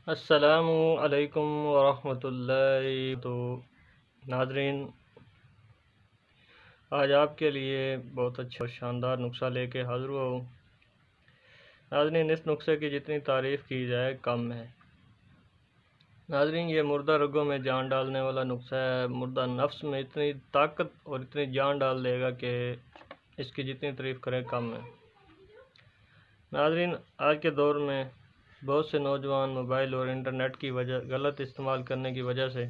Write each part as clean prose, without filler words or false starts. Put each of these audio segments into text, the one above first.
السلام علیکم ورحمۃ اللہ تو ناظرین، آج آپ کے لیے بہت اچھا اور شاندار نسخہ لے کے حاضر ہوا ہوں۔ ناظرین، اس نسخے کی جتنی تعریف کی جائے کم ہے۔ ناظرین، یہ مردہ رگوں میں جان ڈالنے والا نسخہ ہے۔ مردہ نفس میں اتنی طاقت اور اتنی جان ڈال دے گا کہ اس کی جتنی تعریف کریں کم ہے۔ ناظرین، آج کے دور میں بہت سے نوجوان موبائل اور انٹرنیٹ کی غلط استعمال کرنے کی وجہ سے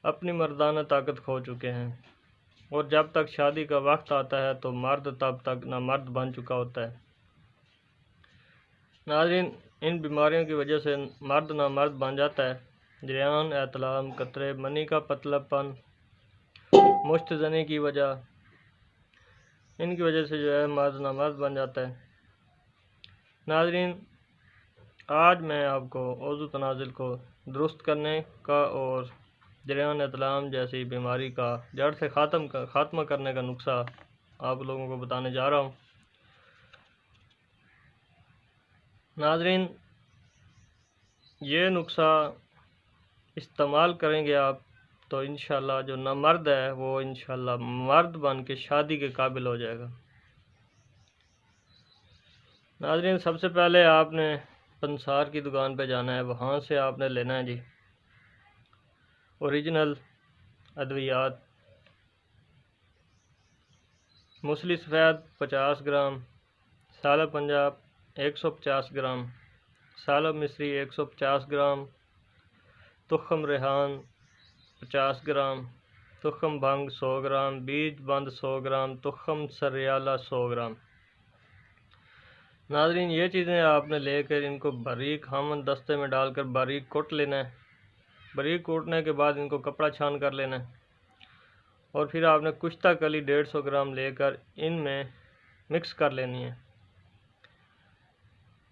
اپنی مردانہ طاقت کھو چکے ہیں، اور جب تک شادی کا وقت آتا ہے تو مرد تب تک نامرد بن چکا ہوتا ہے۔ ناظرین، ان بیماریوں کی وجہ سے مرد نامرد بن جاتا ہے۔ جریان، احتلام، قطرے، منی کا پتلا پن، مشت زنی کی وجہ، ان کی وجہ سے مرد نامرد بن جاتا ہے۔ ناظرین، آج میں آپ کو عضو تنازل کو درست کرنے کا اور جریان احتلام جیسی بیماری کا جڑ سے خاتمہ کرنے کا نسخہ آپ لوگوں کو بتانے جا رہا ہوں۔ ناظرین، یہ نسخہ استعمال کریں گے آپ تو انشاءاللہ جو نامرد ہے وہ انشاءاللہ مرد بن کے شادی کے قابل ہو جائے گا۔ ناظرین، سب سے پہلے آپ نے پنسار کی دکان پہ جانا ہے، وہاں سے آپ نے لینا ہے جی اوریجنل ادویات۔ موسلی سفید 50 گرام، سالب پنجاب 150 گرام، سالب مصری 150 گرام، تخم ریحان 50 گرام، تخم بھنگ 100 گرام، بیج بند 100 گرام، تخم سریالہ 100 گرام۔ ناظرین، یہ چیزیں آپ نے لے کر ان کو باریک ہامن دستے میں ڈال کر باریک کوٹ لینا ہے۔ باریک کوٹنے کے بعد ان کو کپڑا چھان کر لینا ہے، اور پھر آپ نے کشتہ کلی 150 گرام لے کر ان میں مکس کر لینی ہے۔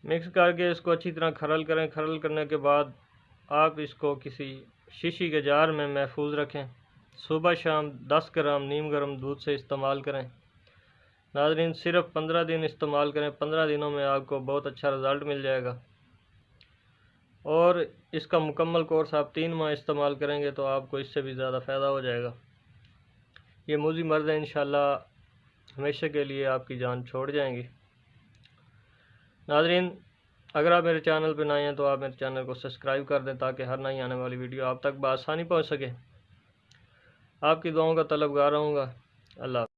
مکس کر کے اس کو اچھی طرح کھرل کریں۔ کھرل کرنے کے بعد آپ اس کو کسی شیشی کے جار میں محفوظ رکھیں۔ صبح شام 10 گرام نیم گرم دودھ سے استعمال کریں۔ ناظرین، صرف 15 دن استعمال کریں۔ 15 دنوں میں آپ کو بہت اچھا رزلٹ مل جائے گا، اور اس کا مکمل کورس آپ 3 ماہ استعمال کریں گے تو آپ کو اس سے بھی زیادہ فائدہ ہو جائے گا۔ یہ موذی مرض ہے، انشاءاللہ ہمیشہ کے لیے آپ کی جان چھوڑ جائیں گی۔ ناظرین، اگر آپ میرے چینل پہ نئے ہیں تو آپ میرے چینل کو سبسکرائب کر دیں تاکہ ہر نئی آنے والی ویڈیو آپ تک بآسانی پہنچ سکے۔ آپ کی دعاؤں کا طلبگار رہوں گا۔ اللہ حافظ۔